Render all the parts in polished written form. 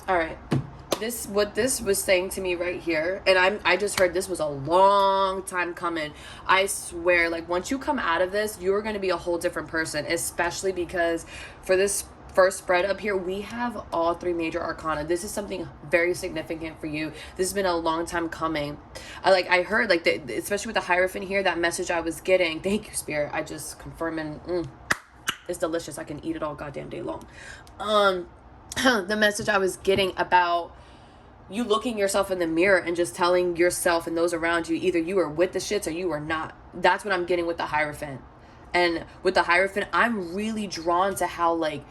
All right. What this was saying to me right here, and I just heard this was a long time coming. I swear, like once you come out of this, you're going to be a whole different person, especially because for this first spread up here, we have all three major arcana. This is something very significant for you. This has been a long time coming. I heard like especially with the Hierophant here, that message I was getting. Thank you, Spirit. I just confirming. It's delicious. I can eat it all goddamn day long. The message I was getting about you looking yourself in the mirror and just telling yourself and those around you, either you are with the shits or you are not. That's what I'm getting with the Hierophant. And with the Hierophant, I'm really drawn to how like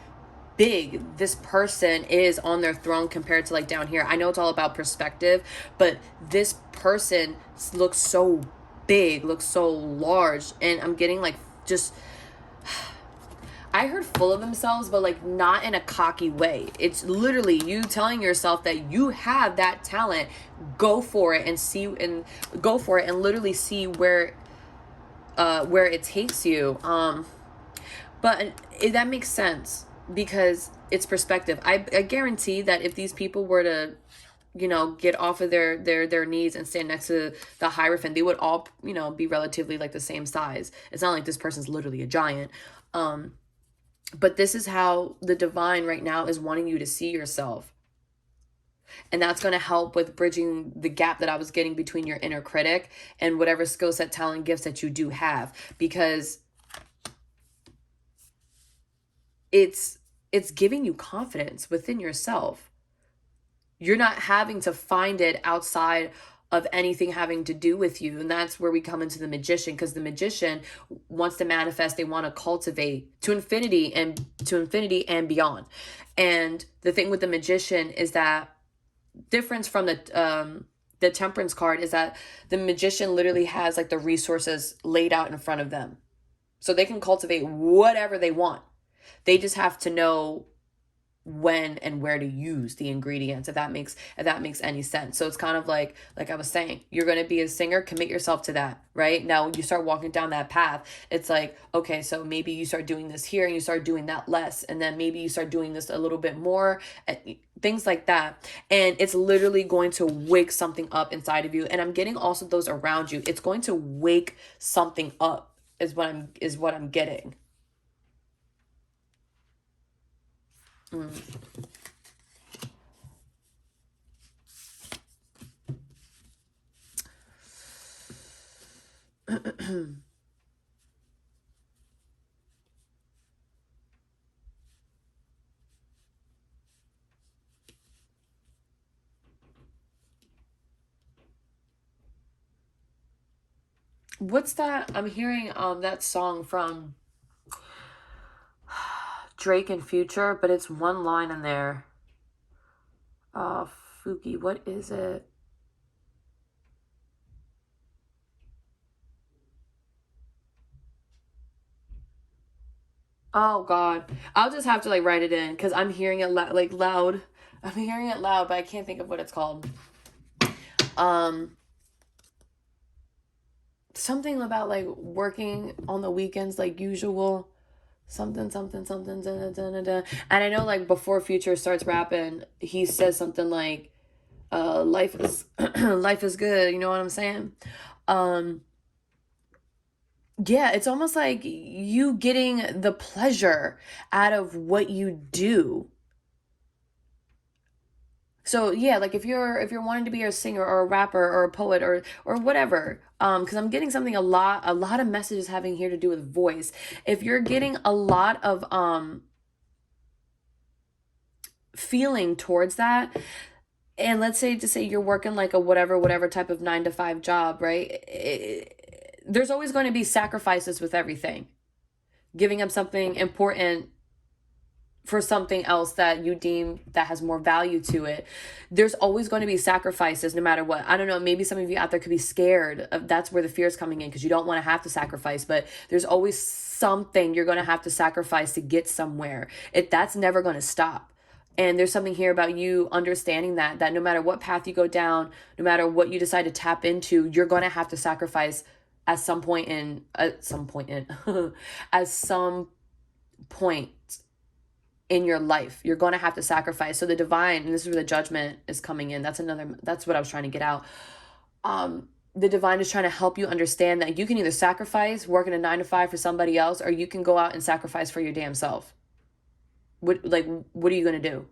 big this person is on their throne compared to like down here. I know it's all about perspective, but this person looks so big, looks so large, and I'm getting like just I heard full of themselves, but like not in a cocky way. It's literally you telling yourself that you have that talent. Go for it and see, and go for it and literally see where it takes you. But that makes sense because it's perspective. I guarantee that if these people were to, get off of their knees and stand next to the Hierophant, they would all, be relatively like the same size. It's not like this person's literally a giant. But this is how the divine right now is wanting you to see yourself. And that's going to help with bridging the gap that I was getting between your inner critic and whatever skill set, talent, gifts that you do have. Because it's giving you confidence within yourself. You're not having to find it outside of anything having to do with you. And that's where we come into the Magician, because the Magician wants to manifest, they want to cultivate to infinity and beyond. And the thing with the Magician is that difference from the Temperance card is that the Magician literally has like the resources laid out in front of them. So they can cultivate whatever they want. They just have to know when and where to use the ingredients, if that makes any sense. So it's kind of like I was saying, you're going to be a singer, commit yourself to that. Right now you start walking down that path, it's like, okay, so maybe you start doing this here and you start doing that less, and then maybe you start doing this a little bit more, things like that. And it's literally going to wake something up inside of you. And I'm getting also those around you, it's going to wake something up is what I'm getting. What's that? I'm hearing that song from Drake and Future, but it's one line in there. Fuki, what is it? Oh God, I'll just have to like write it in because I'm hearing it loud. I'm hearing it loud, but I can't think of what it's called. Something about like working on the weekends like usual. Something, da, da, da. And I know like before Future starts rapping, he says something like, life is life is good, you know what I'm saying? Yeah, it's almost like you getting the pleasure out of what you do. So yeah, like if you're wanting to be a singer or a rapper or a poet or whatever, because I'm getting something a lot of messages having here to do with voice. If you're getting a lot of feeling towards that, and let's say you're working like a whatever type of 9 to 5 job, right? There's always going to be sacrifices with everything. Giving up something important for something else that you deem that has more value to it. There's always going to be sacrifices no matter what. I don't know, maybe some of you out there could be scared of, that's where the fear is coming in, because you don't want to have to sacrifice, but there's always something you're going to have to sacrifice to get somewhere. That's never going to stop. And there's something here about you understanding that no matter what path you go down, no matter what you decide to tap into, you're going to have to sacrifice at some point at some point in your life. You're going to have to sacrifice. So the divine, and this is where the judgment is coming in. That's what I was trying to get out. The divine is trying to help you understand that you can either sacrifice working a 9 to 5 for somebody else, or you can go out and sacrifice for your damn self. What are you going to do?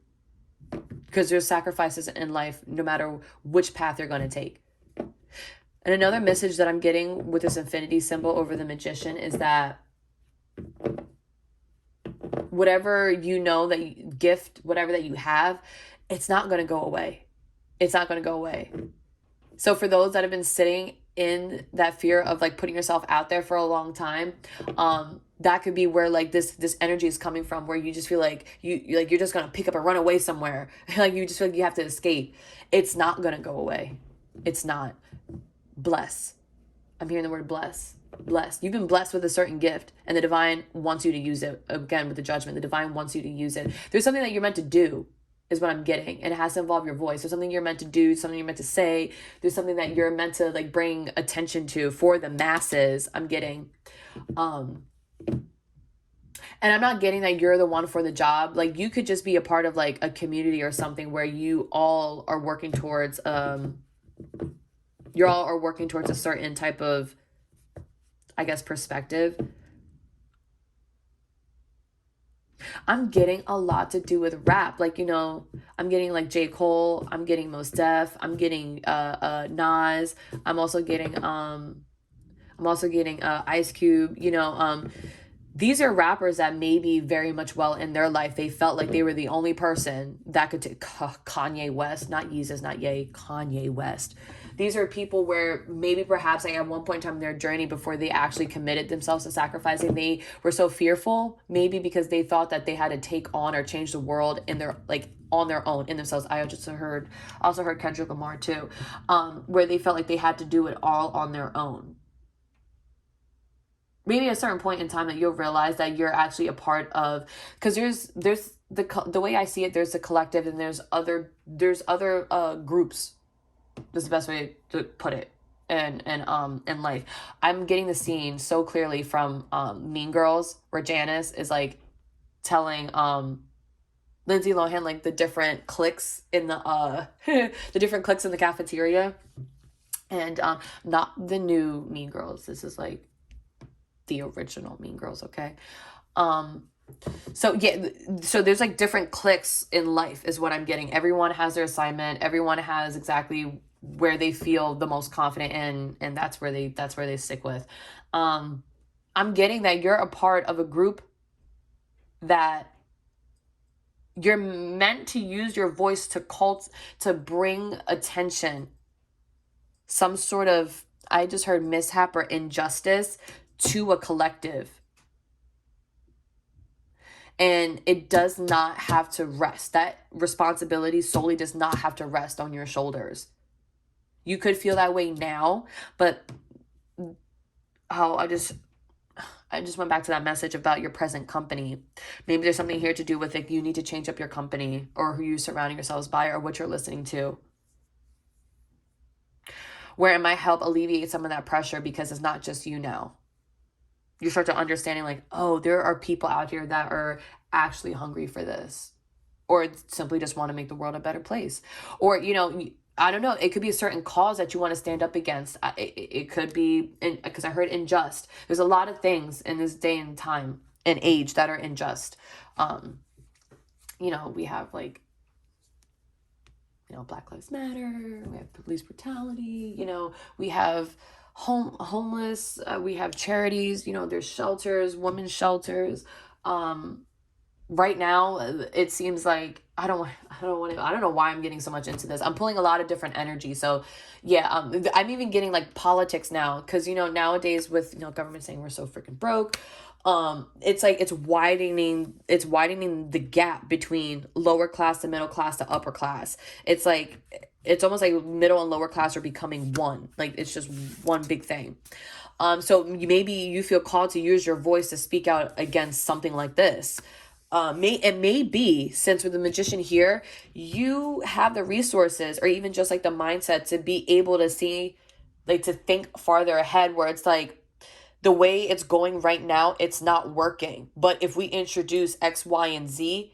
Because there's sacrifices in life, no matter which path you're going to take. And another message that I'm getting with this infinity symbol over the Magician is that whatever gift, whatever that you have, it's not going to go away. It's not going to go away. So for those that have been sitting in that fear of like putting yourself out there for a long time, that could be where like this energy is coming from, where you just feel like you're just going to pick up and run away somewhere. Like you just feel like you have to escape. It's not going to go away. It's not. Bless. I'm hearing the word bless. Blessed. You've been blessed with a certain gift, and the divine wants you to use it. Again, with the judgment, the divine wants you to use it. There's something that you're meant to do, is what I'm getting, and it has to involve your voice. There's something you're meant to do, something you're meant to say. There's something that you're meant to like bring attention to for the masses. I'm getting, and I'm not getting that you're the one for the job. Like you could just be a part of like a community or something where you all are working towards you're all are working towards a certain type of, I guess, perspective. I'm getting a lot to do with rap. Like, I'm getting like J. Cole, I'm getting Mos Def, I'm getting Nas, I'm also getting Ice Cube, these are rappers that maybe very much well in their life, they felt like they were the only person that could take Kanye West, not Yeezus, not Ye, Kanye West. These are people where maybe perhaps like at one point in time in their journey before they actually committed themselves to sacrificing, they were so fearful, maybe because they thought that they had to take on or change the world on their own, in themselves. I also heard Kendrick Lamar too, where they felt like they had to do it all on their own. Maybe at a certain point in time that you'll realize that you're actually a part of, because there's the way I see it, there's the collective and there's other groups. This is the best way to put it in life. I'm getting the scene so clearly from Mean Girls, where Janice is like telling Lindsay Lohan like the different cliques in the the different cliques in the cafeteria, and not the new Mean Girls. This is like the original Mean Girls, okay? So there's like different cliques in life is what I'm getting. Everyone has their assignment. Everyone has exactly where they feel the most confident in, and that's where they stick with. I'm getting that you're a part of a group that you're meant to use your voice to bring attention, some sort of, I just heard, mishap or injustice to a collective. And it does not have to rest. That responsibility solely does not have to rest on your shoulders. You could feel that way now, but I just went back to that message about your present company. Maybe there's something here to do with it. You need to change up your company, or who you're surrounding yourselves by, or what you're listening to, where it might help alleviate some of that pressure, because it's not just you now. You start to understanding like, oh, there are people out here that are actually hungry for this, or simply just want to make the world a better place. Or, I don't know, it could be a certain cause that you want to stand up against. It could be, because I heard unjust. There's a lot of things in this day and time and age that are unjust. We have like, Black Lives Matter, we have police brutality, we have homeless, we have charities, there's shelters, women's shelters. Right now it seems like I don't know why I'm getting so much into this. I'm pulling a lot of different energy. So yeah, I'm even getting like politics now, because nowadays with government saying we're so freaking broke, it's like it's widening the gap between lower class to middle class to upper class. It's like it's almost like middle and lower class are becoming one. Like it's just one big thing. So maybe you feel called to use your voice to speak out against something like this. It may be, since with the Magician here, you have the resources or even just like the mindset to be able to see, like to think farther ahead, where it's like the way it's going right now, it's not working. But if we introduce X, Y, and Z,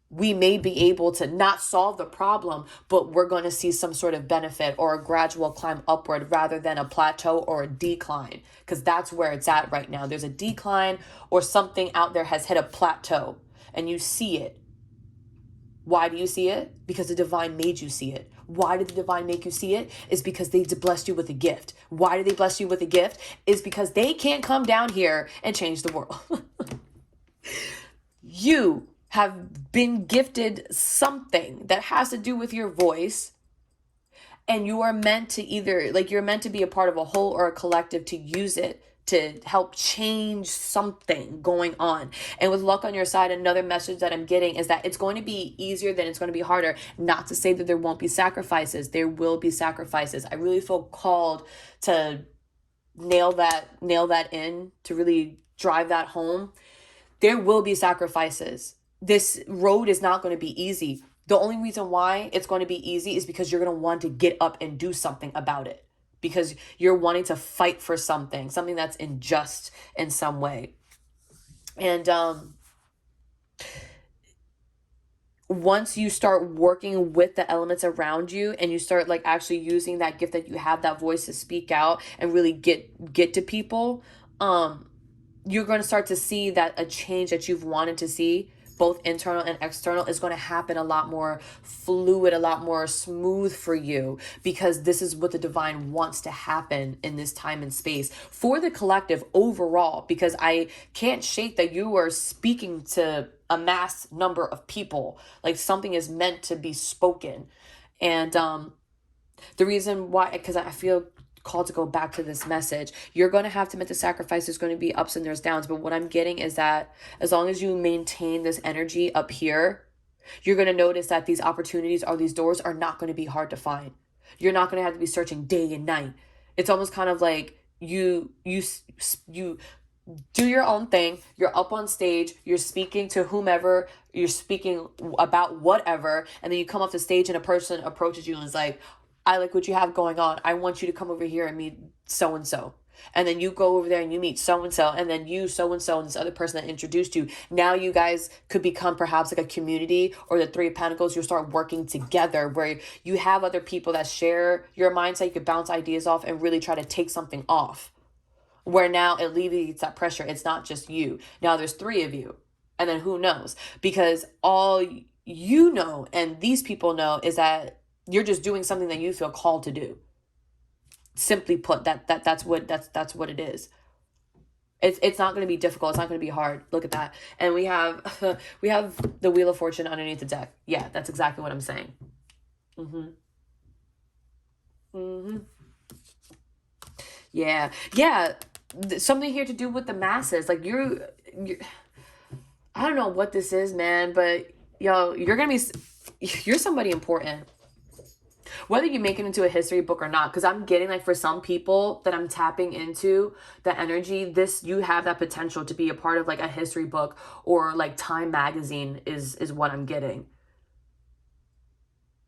we may be able to not solve the problem, but we're going to see some sort of benefit or a gradual climb upward rather than a plateau or a decline, because that's where it's at right now. There's a decline, or something out there has hit a plateau and you see it. Why do you see it? Because the divine made you see it. Why did the divine make you see it? Is because they blessed you with a gift. Why did they bless you with a gift? Is because they can't come down here and change the world. You have been gifted something that has to do with your voice, and you are meant to either, like, you're meant to be a part of a whole or a collective to use it to help change something going on. And with luck on your side, another message that I'm getting is that it's going to be easier than it's going to be harder. Not to say that there won't be sacrifices. There will be sacrifices. I really feel called to nail that in, to really drive that home. There will be sacrifices. This road is not going to be easy. The only reason why it's going to be easy is because you're going to want to get up and do something about it. Because you're wanting to fight for something that's unjust in some way. And once you start working with the elements around you, and you start like actually using that gift that you have, that voice to speak out and really get to people, you're going to start to see that a change that you've wanted to see, both internal and external, is going to happen a lot more fluid, a lot more smooth for you, because this is what the divine wants to happen in this time and space for the collective overall. Because I can't shake that you are speaking to a mass number of people. Like, something is meant to be spoken. And the reason why, because I feel called to go back to this message, you're going to have to make the sacrifice. There's going to be ups and there's downs, but what I'm getting is that as long as you maintain this energy up here, you're going to notice that these opportunities or these doors are not going to be hard to find. You're not going to have to be searching day and night. It's almost kind of like you do your own thing. You're up on stage, you're speaking to whomever, you're speaking about whatever, and then you come off the stage and a person approaches you and is like, I like what you have going on. I want you to come over here and meet so-and-so. And then you go over there and you meet so-and-so, and then you, so-and-so, and this other person that introduced you. Now you guys could become perhaps like a community, or the Three of Pentacles. You'll start working together where you have other people that share your mindset. You could bounce ideas off and really try to take something off, where now it alleviates that pressure. It's not just you. Now there's three of you. And then who knows? Because all you know, and these people know, is that you're just doing something that you feel called to do. Simply put, that's what it is. It's not going to be difficult. It's not going to be hard. Look at that. And we have the Wheel of Fortune underneath the deck. Yeah, that's exactly what I'm saying. Yeah. Something here to do with the masses. Like, you're I don't know what this is, man, but you're somebody important. Whether you make it into a history book or not, because I'm getting, like, for some people that I'm tapping into the energy, you have that potential to be a part of like a history book, or like Time magazine is what I'm getting.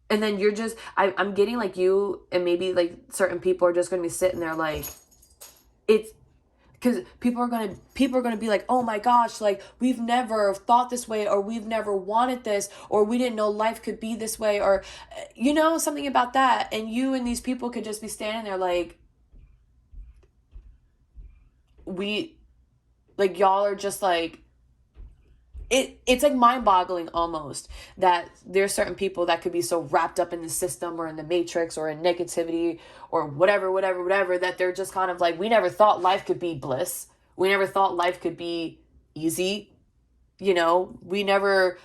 And then you're just, I'm getting like you and maybe like certain people are just going to be sitting there like, it's, because people are going to be like, oh my gosh, like, we've never thought this way, or we've never wanted this, or we didn't know life could be this way, or, something about that. And you and these people could just be standing there like, y'all are just like, it's like mind-boggling almost that there's certain people that could be so wrapped up in the system or in the matrix or in negativity or whatever, that they're just kind of like, we never thought life could be bliss. We never thought life could be easy. It never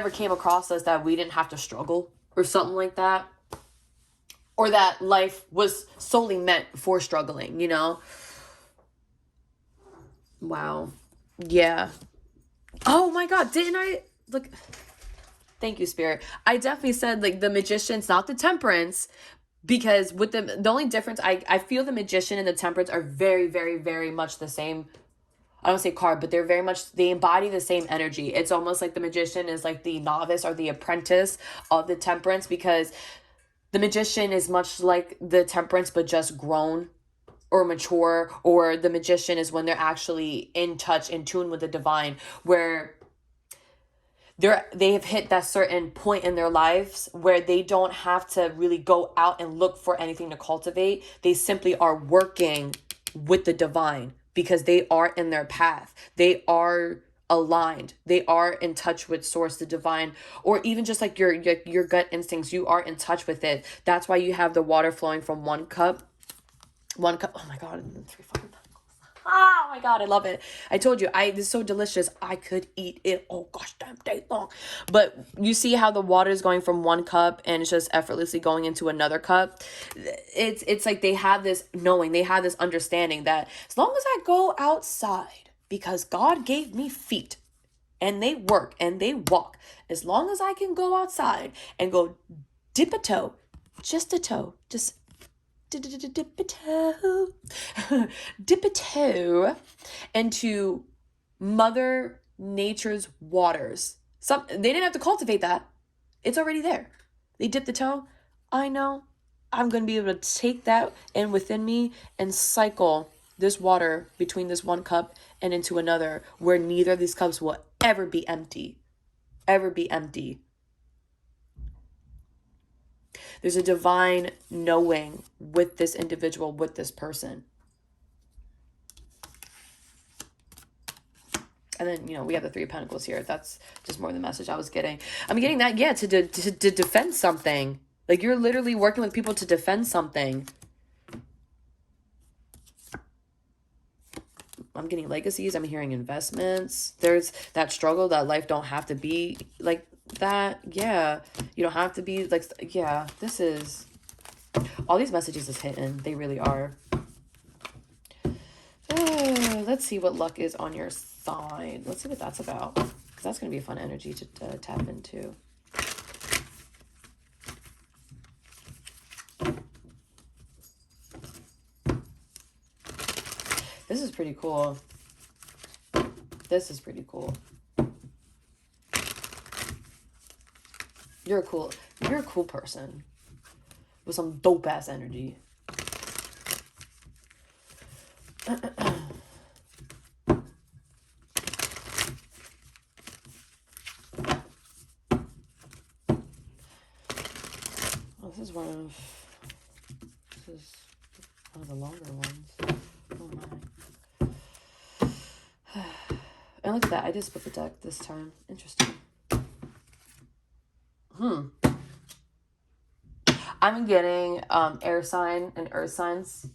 came across us that we didn't have to struggle or something like that. Or that life was solely meant for struggling, Wow. Yeah. Oh my God, didn't I look? Thank you, Spirit. I definitely said like the Magician's, not the Temperance, because with the only difference, I feel the Magician and the Temperance are very, very, very much the same. I don't say card, but they embody the same energy. It's almost like the Magician is like the novice or the apprentice of the Temperance, because the Magician is much like the Temperance, but just grown or mature, or the Magician is when they're actually in touch, in tune with the divine, where they have hit that certain point in their lives where they don't have to really go out and look for anything to cultivate. They simply are working with the divine because they are in their path. They are aligned. They are in touch with source, the divine, or even just like your gut instincts. You are in touch with it. That's why you have the water flowing from one cup. Oh my God, 3 fucking. Oh my God, I love it. I told you, this is so delicious. I could eat it all gosh damn day long. But you see how the water is going from one cup and it's just effortlessly going into another cup. It's like they have this knowing, they have this understanding that as long as I go outside, because God gave me feet and they work and they walk, as long as I can go outside and go dip a toe, just a toe, just dip a toe, dip a toe into Mother Nature's waters. They didn't have to cultivate that. It's already there. They dip the toe. I know I'm going to be able to take that in within me and cycle this water between this one cup and into another, where neither of these cups will ever be empty. Ever be empty. There's a divine knowing with this individual, with this person. And then, we have the 3 of Pentacles here. That's just more the message I was getting. I'm getting that, yeah, to defend something. Like, you're literally working with people to defend something. I'm getting legacies. I'm hearing investments. There's that struggle that life don't have to be like that. Yeah. You don't have to be like, yeah, this is, all these messages is hitting. They really are. Let's see what luck is on your side. Let's see what that's about. Because that's going to be a fun energy to tap into. This is pretty cool. This is pretty cool. You're a cool person with some dope ass energy. This is one of the longer ones. Oh my. And look at that. I just split the deck this time. Interesting. I'm getting air sign and earth signs.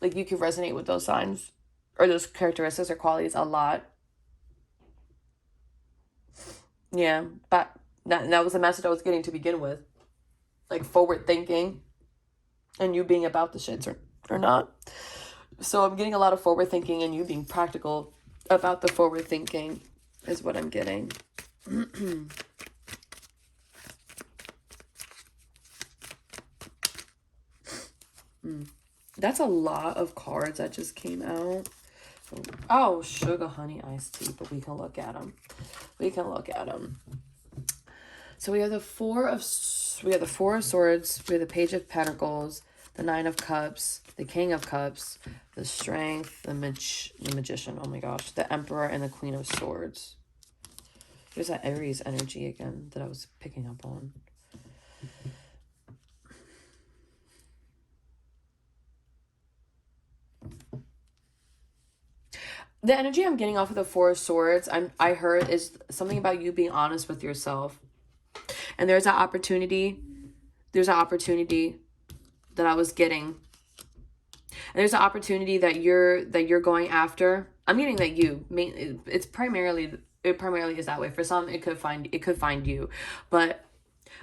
Like, you can resonate with those signs or those characteristics or qualities a lot. Yeah, but that was the message I was getting to begin with. Like, forward thinking and you being about the shits or not. So I'm getting a lot of forward thinking and you being practical about the forward thinking is what I'm getting. That's a lot of cards that just came out. Oh, sugar, honey, iced tea, but we can look at them. So we have the Four of Swords, we have the Page of Pentacles, the Nine of Cups, the King of Cups, the Strength, the Magician, oh my gosh, the Emperor, and the Queen of Swords. There's that Aries energy again that I was picking up on. The energy I'm getting off of the Four of Swords, I heard, is something about you being honest with yourself. And there's an opportunity that I was getting. And there's an opportunity that you're going after. I'm getting that it primarily is that way. For some, it could find you. But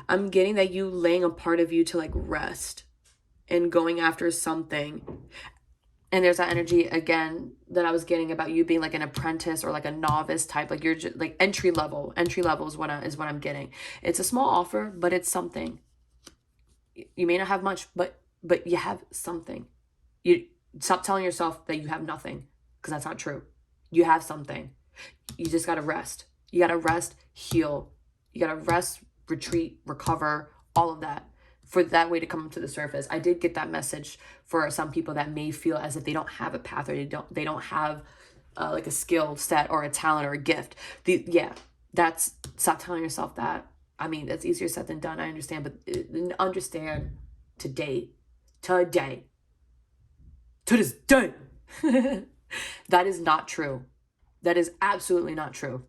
I'm getting that you laying a part of you to like rest and going after something. And there's that energy again that I was getting about you being like an apprentice or like a novice type, like you're just like entry level is what I'm getting. It's a small offer, but it's something. You may not have much, but you have something. You stop telling yourself that you have nothing, because that's not true. You have something. You just got to rest. You got to rest, heal. You got to rest, retreat, recover, all of that, for that way to come to the surface. I did get that message for some people that may feel as if they don't have a path, or they don't have like a skill set or a talent or a gift. Stop telling yourself that. I mean, that's easier said than done, I understand, but understand today, to this day, that is not true. That is absolutely not true.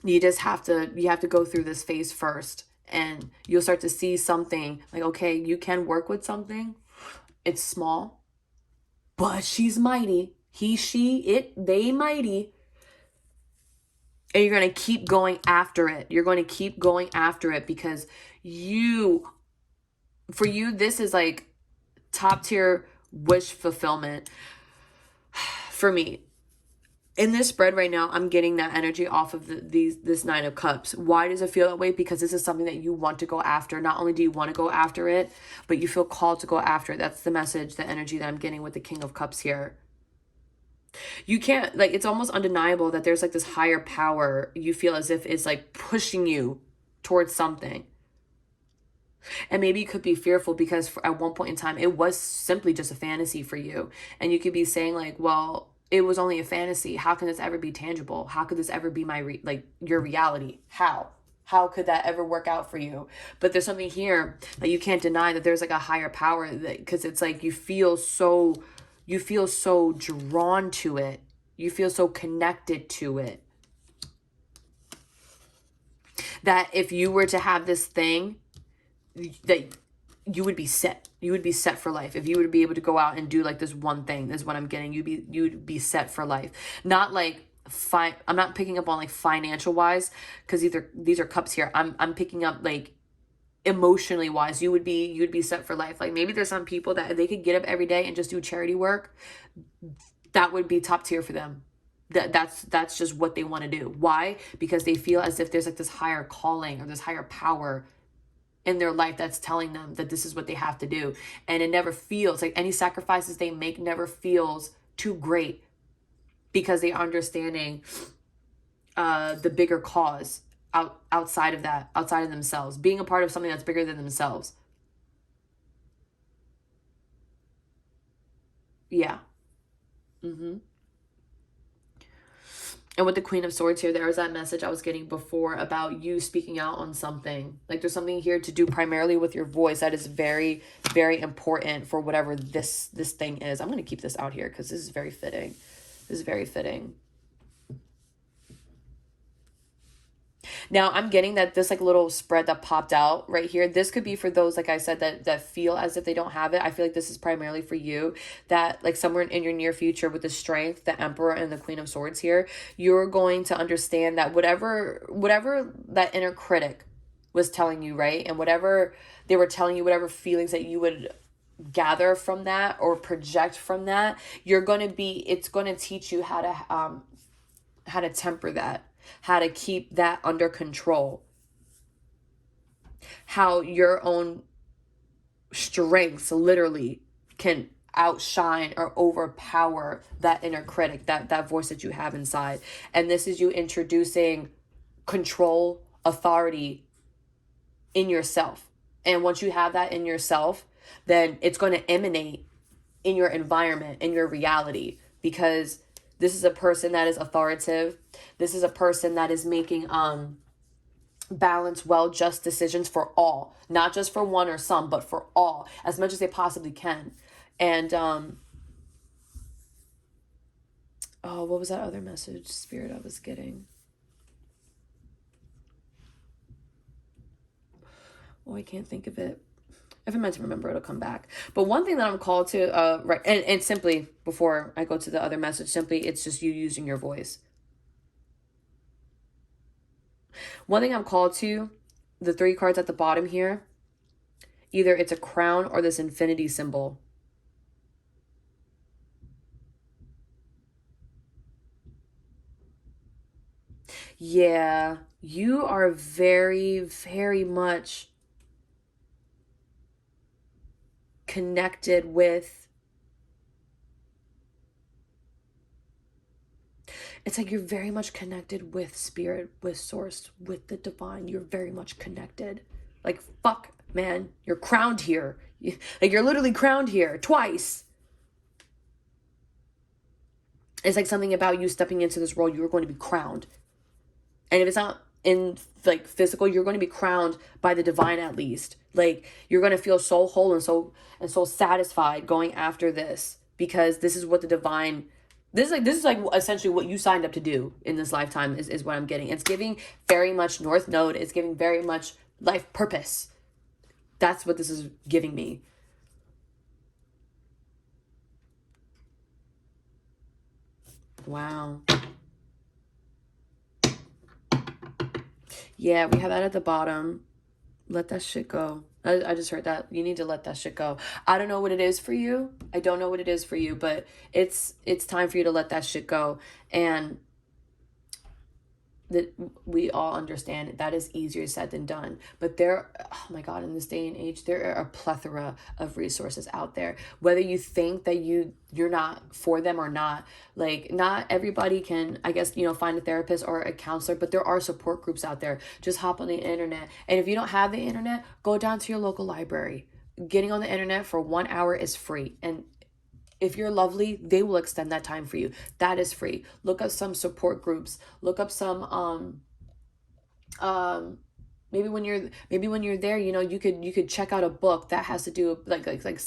You have to go through this phase first, and you'll start to see something like, okay, you can work with something. It's small, but she's mighty. He, she, it, they mighty. And you're going to keep going after it. You're going to keep going after it because for you, this is like top tier wish fulfillment. For me, in this spread right now, I'm getting that energy off of this Nine of Cups. Why does it feel that way? Because this is something that you want to go after. Not only do you want to go after it, but you feel called to go after it. That's the message, the energy that I'm getting with the King of Cups here. You can't, like, it's almost undeniable that there's like this higher power. You feel as if it's like pushing you towards something. And maybe you could be fearful because at one point in time, it was simply just a fantasy for you. And you could be saying like, well, it was only a fantasy. How can this ever be tangible? How could this ever be your reality? How could that ever work out for you? But there's something here that you can't deny, that there's like a higher power, because it's like you feel so drawn to it. You feel so connected to it. That if you were to have this thing, that you would be set. You would be set for life. If you were to be able to go out and do like this one thing, this is what I'm getting. You'd be set for life. Not like I'm not picking up on like financial wise, because these are cups here. I'm picking up like emotionally wise. You'd be set for life. Like maybe there's some people that if they could get up every day and just do charity work, that would be top tier for them. That's just what they want to do. Why? Because they feel as if there's like this higher calling or this higher power in their life that's telling them that this is what they have to do. And it never feels like any sacrifices they make never feels too great, because they are understanding the bigger cause outside of that, outside of themselves, being a part of something that's bigger than themselves. Yeah. And with the Queen of Swords here, there was that message I was getting before about you speaking out on something. Like there's something here to do primarily with your voice that is very, very important for whatever this thing is. I'm going to keep this out here because this is very fitting. This is very fitting. Now I'm getting that this like little spread that popped out right here, this could be for those, like I said, that feel as if they don't have it. I feel like this is primarily for you, that like somewhere in your near future with the Strength, the Emperor, and the Queen of Swords here, you're going to understand that whatever that inner critic was telling you, right? And whatever they were telling you, whatever feelings that you would gather from that or project from that, it's going to teach you how to temper that, how to keep that under control, how your own strengths literally can outshine or overpower that inner critic, that voice that you have inside. And this is you introducing control, authority in yourself. And once you have that in yourself, then it's going to emanate in your environment, in your reality, because this is a person that is authoritative. This is a person that is making balanced, well-just decisions for all, not just for one or some, but for all, as much as they possibly can. And what was that other message, Spirit, I was getting? Oh, I can't think of it. If I'm meant to remember, it'll come back. But one thing that I'm called to, right, and simply, before I go to the other message, simply, it's just you using your voice. One thing I'm called to, the 3 cards at the bottom here, either it's a crown or this infinity symbol. Yeah, you are very, very much connected with, it's like you're very much connected with spirit, with source, with the divine. You're very much connected. Like, fuck, man, you're crowned here. Like, you're literally crowned here twice. It's like something about you stepping into this world, you were going to be crowned. And if it's not in like physical, you're going to be crowned by the divine at least. Like you're going to feel so whole and so satisfied going after this, because this is what the divine, this is like essentially what you signed up to do in this lifetime is what I'm getting. It's giving very much North Node. It's giving very much life purpose. That's what this is giving me. Wow. Yeah, we have that at the bottom. Let that shit go. I just heard that. You need to let that shit go. I don't know what it is for you. I don't know what it is for you, but it's time for you to let that shit go. And that we all understand that is easier said than done. But there, oh my God, in this day and age, there are a plethora of resources out there. Whether you think that you're not for them or not, like not everybody can, I guess, find a therapist or a counselor, but there are support groups out there. Just hop on the internet. And if you don't have the internet, go down to your local library. Getting on the internet for 1 hour is free. And if you're lovely, they will extend that time for you. That is free. Look up some support groups. Look up some maybe when you're there, you could check out a book that has to do like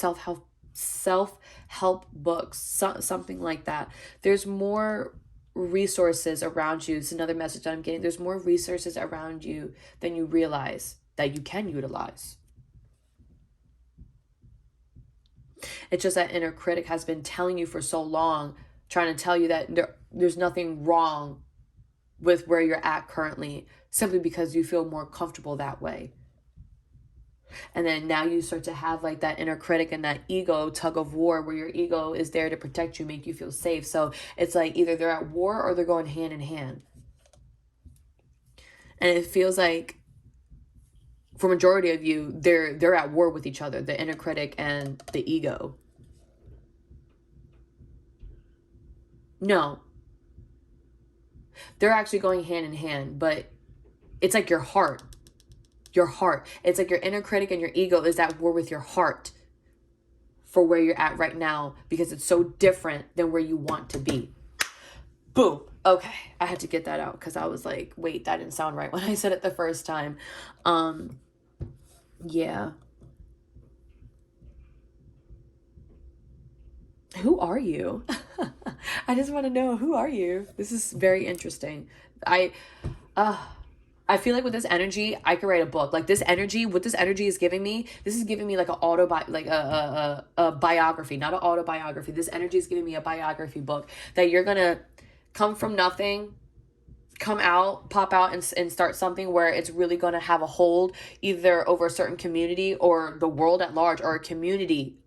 self-help books, something like that. There's more resources around you. It's another message that I'm getting. There's more resources around you than you realize that you can utilize. It's just that inner critic has been telling you for so long, trying to tell you that there's nothing wrong with where you're at currently, simply because you feel more comfortable that way. And then now you start to have like that inner critic and that ego tug of war, where your ego is there to protect you, make you feel safe. So it's like either they're at war or they're going hand in hand. And it feels like for majority of you, they're at war with each other, the inner critic and the ego. No. They're actually going hand in hand, but it's like your heart. Your heart. It's like your inner critic and your ego is at war with your heart for where you're at right now, because it's so different than where you want to be. Boom. Okay. I had to get that out because I was like, wait, that didn't sound right when I said it the first time. Yeah. Who are you? I just want to know, who are you? This is very interesting. I feel like with this energy, I could write a book. Like this energy, what this energy is giving me, this is giving me like a biography, not an autobiography. This energy is giving me a biography book that you're gonna come from nothing, come out, pop out and start something where it's really going to have a hold either over a certain community or the world at large, or a community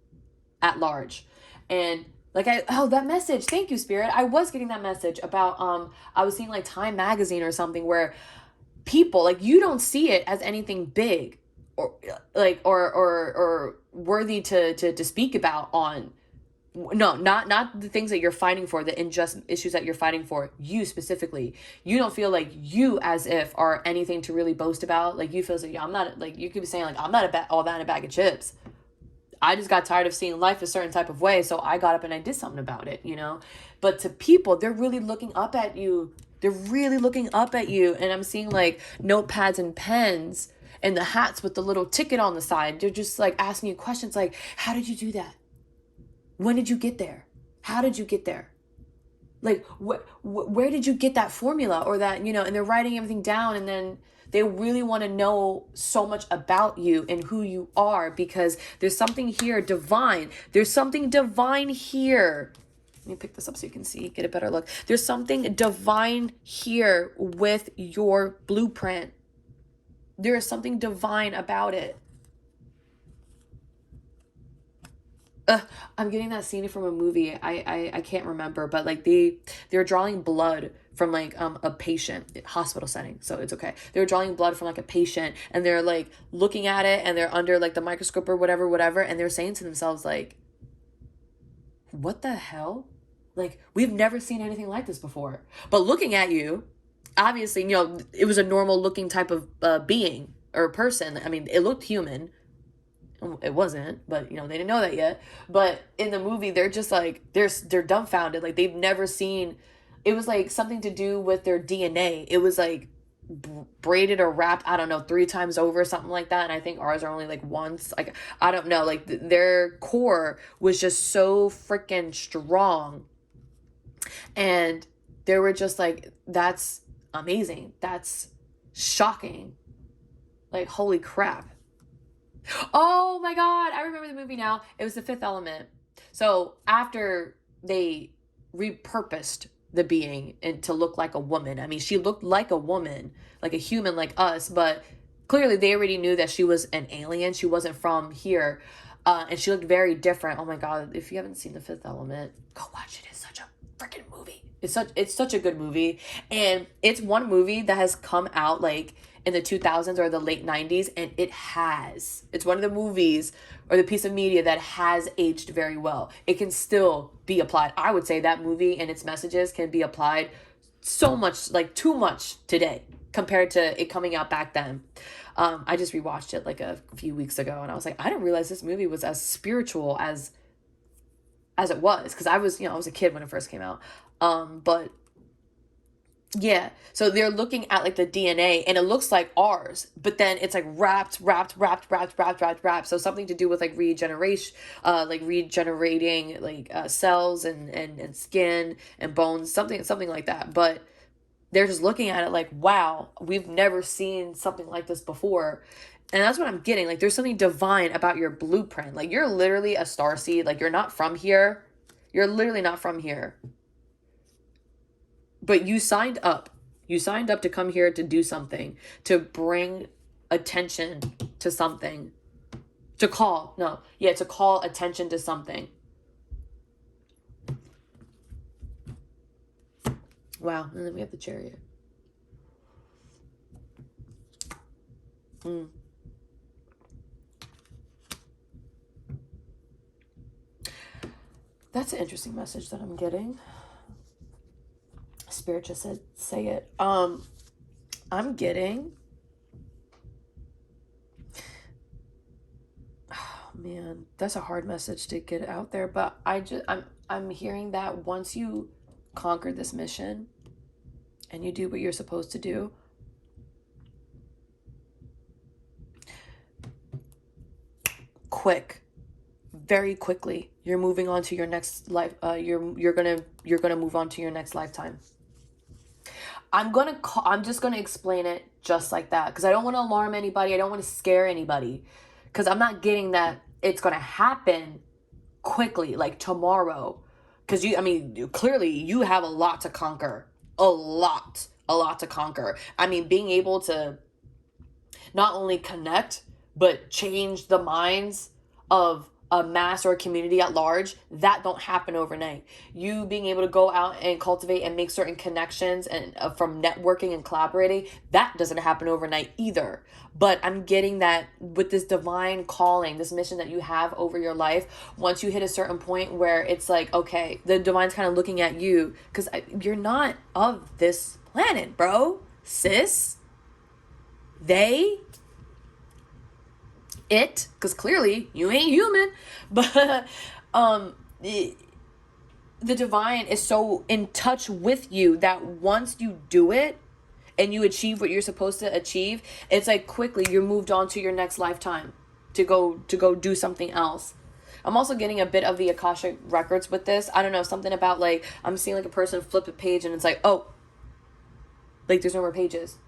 at large. And like that message, thank you, Spirit. I was getting that message about I was seeing like Time magazine or something where people, like, you don't see it as anything big or like or worthy to speak about on. No, not the things that you're fighting for, the unjust issues that you're fighting for. You specifically, you don't feel like you as if are anything to really boast about. Like you feel like, I'm not, like you could be saying like, I'm not all that in a bag of chips. I just got tired of seeing life a certain type of way, so I got up and I did something about it, But to people, they're really looking up at you. They're really looking up at you, and I'm seeing like notepads and pens and the hats with the little ticket on the side. They're just like asking you questions like, how did you do that? When did you get there? How did you get there? Like, where did you get that formula or that, and they're writing everything down, and then they really want to know so much about you and who you are, because there's something here divine. There's something divine here. Let me pick this up so you can see, get a better look. There's something divine here with your blueprint. There is something divine about it. I'm getting that scene from a movie. I can't remember, but like they're drawing blood from like a patient, hospital setting, so it's okay. They're drawing blood from like a patient, and they're like looking at it, and they're under like the microscope or whatever, and they're saying to themselves like, what the hell? Like, we've never seen anything like this before. But looking at you, obviously, it was a normal looking type of being or person. I mean, it looked human. It wasn't, but they didn't know that yet. But in the movie, they're just like, they're dumbfounded. Like, they've never seen, it was like something to do with their DNA. It was like braided or wrapped, I don't know, 3 times over, something like that. And I think ours are only like once. Like, I don't know. Like, their core was just so freaking strong. And they were just like, that's amazing. That's shocking. Like, holy crap. Oh my God. I remember the movie now. It was The Fifth Element. So after they repurposed the being and to look like a woman, I mean, she looked like a woman, like a human like us, but clearly they already knew that she was an alien. She wasn't from here. And she looked very different. Oh my God. If you haven't seen The Fifth Element, go watch it. It's such a freaking movie. It's such a good movie. And it's one movie that has come out like in the 2000s or the late 90s, and it's one of the movies or the piece of media that has aged very well. It can still be applied. I would say that movie and its messages can be applied so much, like too much today compared to it coming out back then. I just rewatched it like a few weeks ago, and I was like, I didn't realize this movie was as spiritual as it was, because I was a kid when it first came out. But yeah, so they're looking at like the DNA and it looks like ours, but then it's like wrapped. So something to do with like regeneration, like regenerating like cells and skin and bones, something like that. But they're just looking at it like, wow, we've never seen something like this before. And that's what I'm getting. Like, there's something divine about your blueprint. Like, you're literally a starseed. Like, you're not from here. You're literally not from here. But you signed up. You signed up to come here to do something, to bring attention to something, to call attention to something. Wow. And then we have the Chariot. That's an interesting message that I'm getting. Spirit just said, say it. I'm getting, oh man, that's a hard message to get out there, but I'm hearing that once you conquer this mission and you do what you're supposed to do, very quickly, you're moving on to your next life. You're gonna move on to your next lifetime. I'm just gonna explain it just like that, because I don't want to alarm anybody. I don't want to scare anybody, because I'm not getting that it's gonna happen quickly, like tomorrow. Because clearly you have a lot to conquer, a lot to conquer. I mean, being able to not only connect but change the minds of a mass or a community at large, that don't happen overnight. You being able to go out and cultivate and make certain connections and from networking and collaborating, that doesn't happen overnight either. But I'm getting that with this divine calling, this mission that you have over your life, once you hit a certain point where it's like, okay, the divine's kind of looking at you, because you're not of this planet, bro, sis. Because clearly you ain't human, but the divine is so in touch with you that once you do it and you achieve what you're supposed to achieve, it's like quickly you're moved on to your next lifetime to go do something else. I'm also getting a bit of the Akashic records with this. I don't know, something about like, I'm seeing like a person flip a page and it's like, oh, like there's no more pages.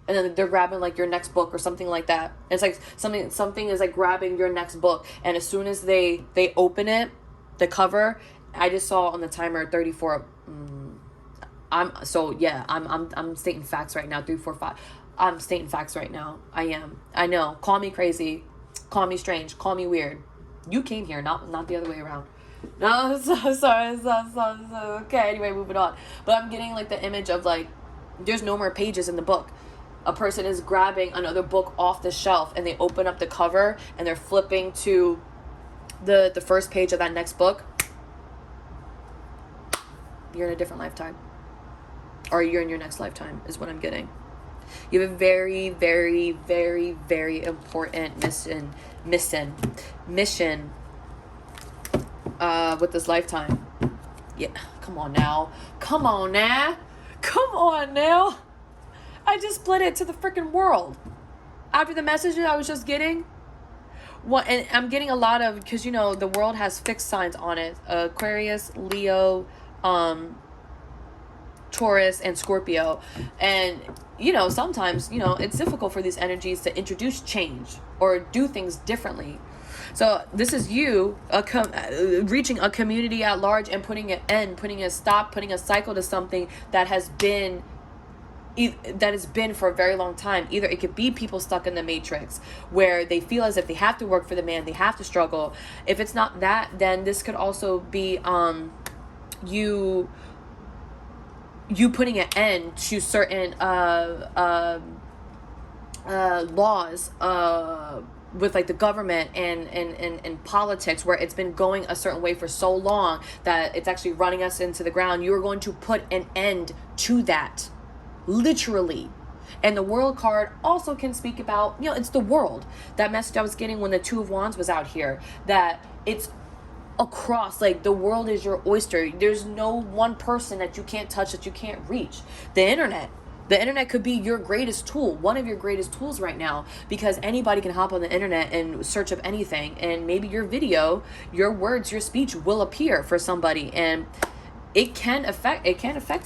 And then they're grabbing like your next book or something like that. And it's like something is like grabbing your next book. And as soon as they open it, the cover, I just saw on the timer 34. I'm stating facts right now. 3, 4, 5. I'm stating facts right now. I am. I know. Call me crazy. Call me strange. Call me weird. You came here, not the other way around. No, sorry. Okay, anyway, moving on. But I'm getting like the image of like, there's no more pages in the book. A person is grabbing another book off the shelf and they open up the cover and they're flipping to the first page of that next book. You're in a different lifetime. Or you're in your next lifetime is what I'm getting. You have a very, very, very, very important mission with this lifetime. Yeah, come on now. I just split it to the freaking world. After the messages I was just getting, what, and I'm getting a lot of, because you know the world has fixed signs on it: Aquarius, Leo, Taurus, and Scorpio. And you know, sometimes, you know, it's difficult for these energies to introduce change or do things differently. So this is you reaching a community at large and putting an end, putting a stop, putting a cycle to something that has been for a very long time. Either it could be people stuck in the matrix where they feel as if they have to work for the man, they have to struggle. If it's not that, then this could also be you putting an end to certain laws with like the government and politics, where it's been going a certain way for so long that it's actually running us into the ground. You are going to put an end to that, literally. And the world card also can speak about, you know, it's the world. That message I was getting when the Two of Wands was out here, that it's across, like the world is your oyster. There's no one person that you can't touch, that you can't reach. The internet could be your greatest tool, one of your greatest tools right now, because anybody can hop on the internet and search up anything, and maybe your video, your words, your speech will appear for somebody, and it can affect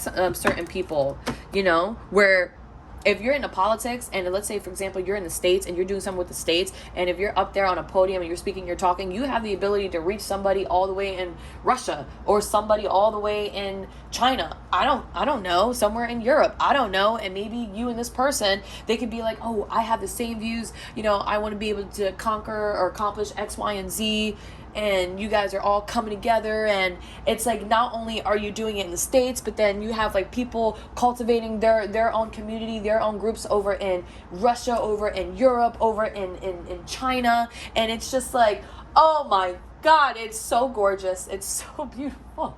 certain people, you know, where if you're into politics, and let's say, for example, you're in the States and you're doing something with the States, and if you're up there on a podium and you're speaking, you're talking, you have the ability to reach somebody all the way in Russia, or somebody all the way in China. I don't know, somewhere in Europe. I don't know. And maybe you and this person, they could be like, oh, I have the same views. You know, I want to be able to conquer or accomplish X, Y, and Z. And you guys are all coming together, and it's like, not only are you doing it in the States, but then you have like people cultivating their own community, their own groups over in Russia, over in Europe, over in China. And it's just like, oh my God, it's so gorgeous. It's so beautiful.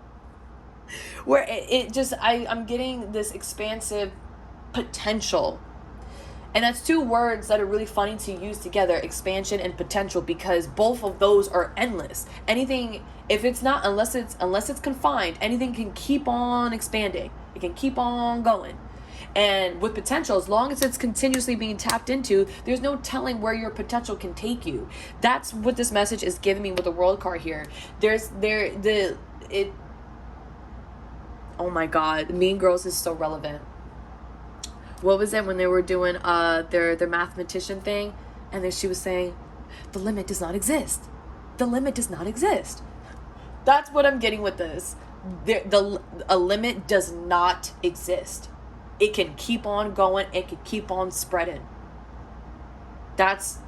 Where it just, I'm getting this expansive potential. And that's two words that are really funny to use together, expansion and potential, because both of those are endless. Anything, if it's not, unless it's confined, anything can keep on expanding. It can keep on going. And with potential, as long as it's continuously being tapped into, there's no telling where your potential can take you. That's what this message is giving me with the world card here. Oh my God, Mean Girls is so relevant. What was it when they were doing their mathematician thing, and then she was saying, the limit does not exist. The limit does not exist. That's what I'm getting with this. A limit does not exist. It can keep on going. It can keep on spreading. This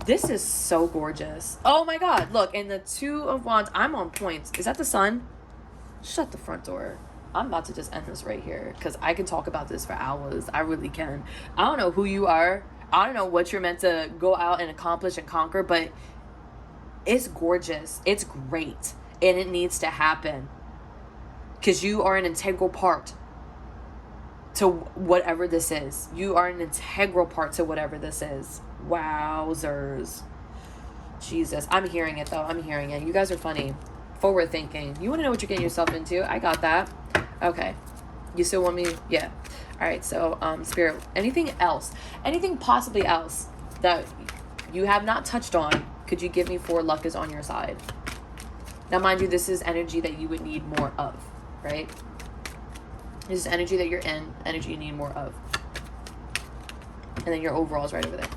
is so gorgeous. Oh my God, look, and the Two of Wands, I'm on points. Is that the sun? Shut the front door. I'm about to just end this right here, because I can talk about this for hours. I really can. I don't know who you are. I don't know what you're meant to go out and accomplish and conquer, but it's gorgeous. It's great. And it needs to happen, because you are an integral part to whatever this is. You are an integral part to whatever this is. Wowzers. Jesus. I'm hearing it, though. I'm hearing it. You guys are funny. Forward thinking. You want to know what you're getting yourself into? I got that. Okay. You still want me? Yeah. All right. So, Spirit, anything else? Anything possibly else that you have not touched on, could you give me for luck is on your side? Now, mind you, this is energy that you would need more of, right? This is energy that you're in, energy you need more of. And then your overall is right over there.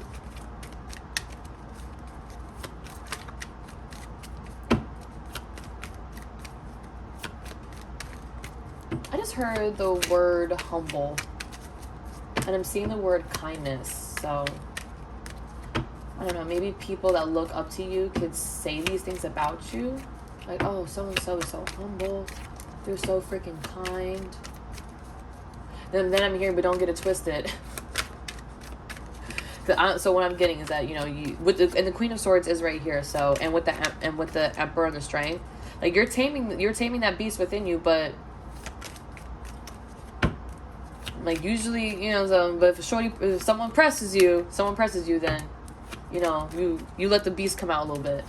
I just heard the word humble, and I'm seeing the word kindness. So I don't know, maybe people that look up to you could say these things about you, like, oh, so and so is so humble, they're so freaking kind. Then I'm hearing, but don't get it twisted. So what I'm getting is that, you know, and the Queen of Swords is right here. So and with the Emperor and the Strength, like you're taming that beast within you, but like usually, you know, but if someone presses you, then, you know, you let the beast come out a little bit.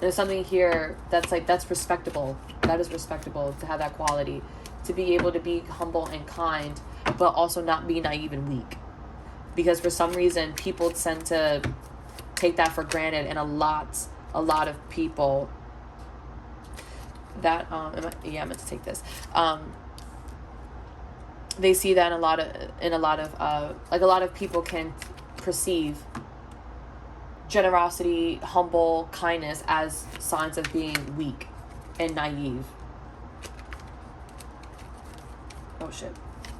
There's something here that's respectable. That is respectable to have that quality. to be able to be humble and kind, but also not be naive and weak. Because for some reason, people tend to take that for granted, and a lot of people that I meant to take this. They see that in a lot of people can perceive generosity, humble, kindness as signs of being weak and naive. Oh shit.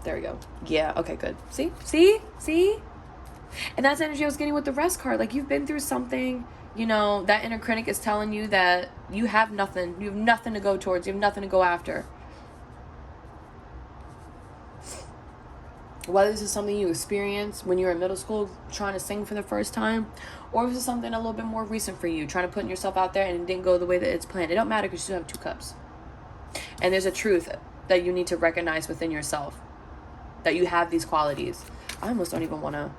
There we go. Yeah, okay, good. See? And that's the energy I was getting with the rest card. Like, you've been through something, you know, that inner critic is telling you that you have nothing. You have nothing to go towards. You have nothing to go after. Whether this is something you experienced when you were in middle school trying to sing for the first time, or if this is something a little bit more recent for you, trying to put yourself out there and it didn't go the way that it's planned. It don't matter because you still have 2 cups. And there's a truth that you need to recognize within yourself, that you have these qualities. I almost don't even want to,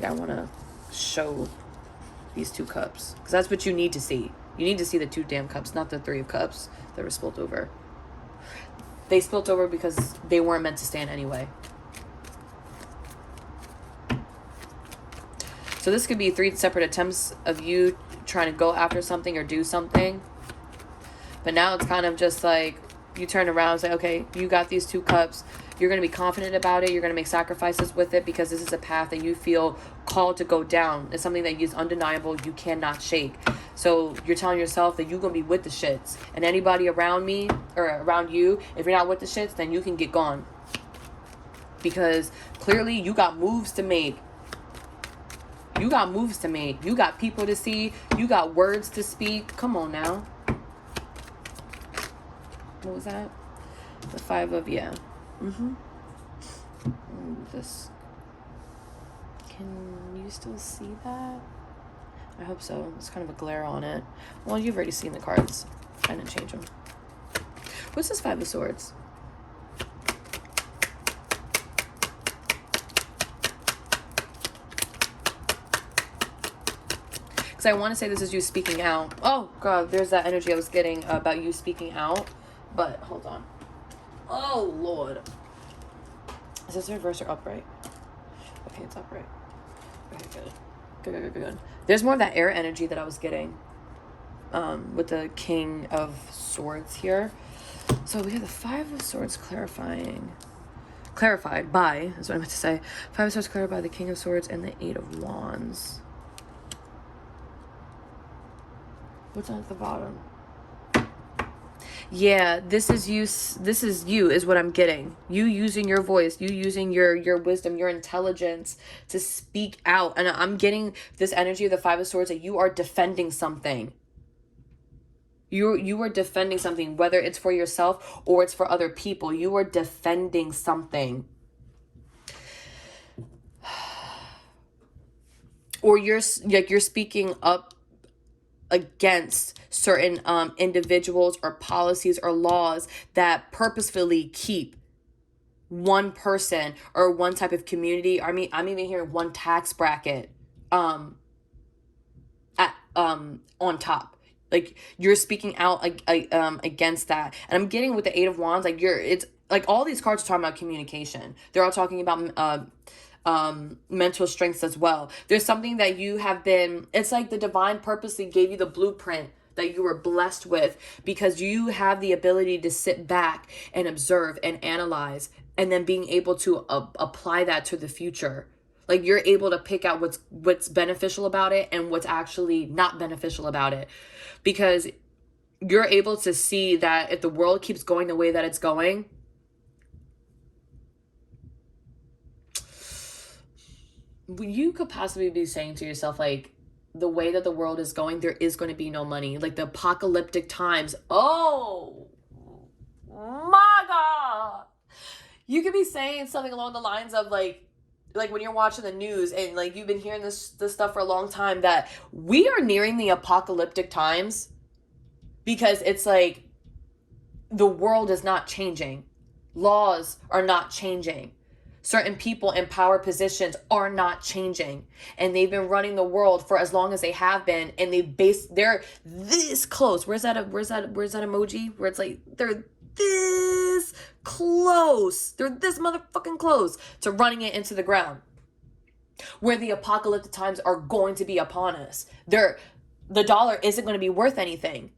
I want to show these 2 cups, because that's what you need to see. You need to see the 2 damn cups, not the 3 of cups that were spilt over. They spilt over because they weren't meant to stand anyway. So this could be 3 separate attempts of you trying to go after something or do something. But now it's kind of just like, you turn around and say, okay, you got these 2 cups. You're going to be confident about it. You're going to make sacrifices with it, because this is a path that you feel called to go down. It's something that is undeniable. You cannot shake. So you're telling yourself that you're going to be with the shits. And anybody around me or around you, if you're not with the shits, then you can get gone. Because clearly you got moves to make. You got moves to make. You got people to see. You got words to speak. Come on now. What was that? The 5 of, yeah. This. Can you still see that? I hope so. It's kind of a glare on it. Well, you've already seen the cards. I didn't change them. What's this 5 of Swords? Because I want to say this is you speaking out. Oh, God, there's that energy I was getting about you speaking out. But, hold on. Oh, Lord. Is this reverse or upright? Okay, it's upright. Okay, good. There's more of that air energy that I was getting with the King of Swords here. So we have the 5 of Swords clarified by, is what I meant to say. 5 of Swords clarified by the King of Swords and the 8 of Wands. What's at the bottom? Yeah, this is you is what I'm getting. You using your voice, you using your wisdom, your intelligence to speak out. And I'm getting this energy of the 5 of Swords that you are defending something. You are defending something, whether it's for yourself or it's for other people. You are defending something. Or you're speaking up against certain individuals or policies or laws that purposefully keep one person or one type of community. I mean, I'm even hearing one tax bracket on top. Like, you're speaking out against that. And I'm getting with the 8 of Wands, like, it's like all these cards are talking about communication. They're all talking about mental strengths as well. There's something that you have been, it's like the divine purposely gave you the blueprint that you were blessed with, because you have the ability to sit back and observe and analyze, and then being able to apply that to the future. Like, you're able to pick out what's beneficial about it and what's actually not beneficial about it, because you're able to see that if the world keeps going the way that it's going, you could possibly be saying to yourself, like, the way that the world is going, there is going to be no money. Like, the apocalyptic times. Oh my God. You could be saying something along the lines of like when you're watching the news and like you've been hearing this stuff for a long time, that we are nearing the apocalyptic times, because it's like the world is not changing. Laws are not changing. Certain people in power positions are not changing, and they've been running the world for as long as they have been, and they're this close. Where's that emoji where it's like they're this this close. They're this motherfucking close to running it into the ground. Where the apocalyptic times are going to be upon us. The dollar isn't going to be worth anything.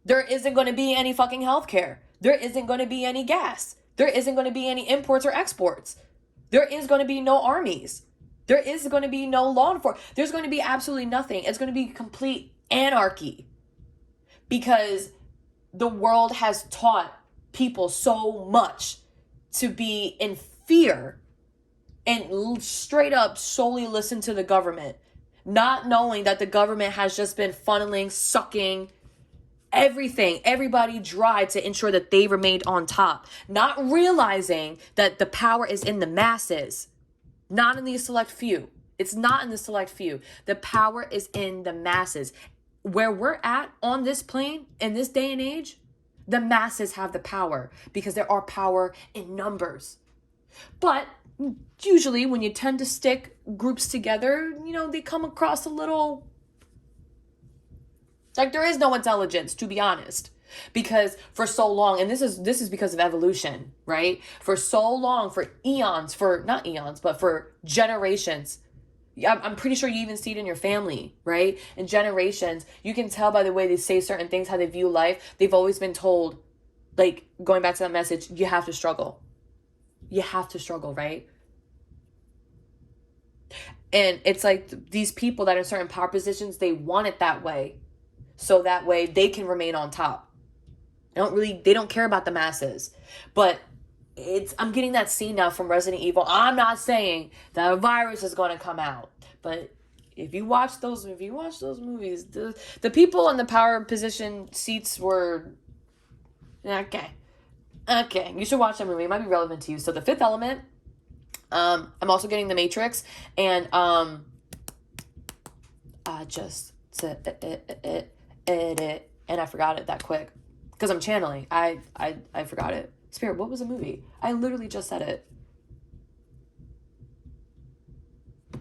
There isn't going to be any fucking healthcare. There isn't going to be any gas. There isn't going to be any imports or exports. There is going to be no armies. There is going to be no law enforcement. There's going to be absolutely nothing. It's going to be complete anarchy. Because the world has taught people so much to be in fear and straight up solely listen to the government, not knowing that the government has just been funneling, sucking everybody dry to ensure that they remained on top, not realizing that the power is in the masses, not in the select few. It's not in the select few. The power is in the masses. Where we're at on this plane in this day and age, the masses have the power because there are power in numbers. But usually when you tend to stick groups together, they come across a little like there is no intelligence, to be honest. Because for so long, and this is because of evolution, right? For so long, for generations. I'm pretty sure you even see it in your family, right? In generations, you can tell by the way they say certain things, how they view life. They've always been told, like, going back to that message, you have to struggle. You have to struggle, right? And it's like these people that are in certain power positions, they want it that way. So that way they can remain on top. They don't care about the masses. But I'm getting that scene now from Resident Evil. I'm not saying that a virus is going to come out. But if you watch those movies, the people in the power position seats were okay. Okay, you should watch that movie. It might be relevant to you. So The Fifth Element. I'm also getting The Matrix, and I just said it, and I forgot it that quick because I'm channeling. I forgot it. Spirit, what was the movie? I literally just said it.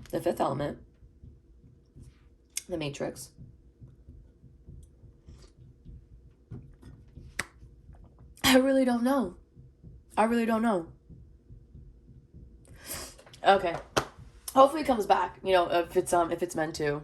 The Fifth Element. The Matrix. I really don't know. Okay. Hopefully it comes back, if it's meant to.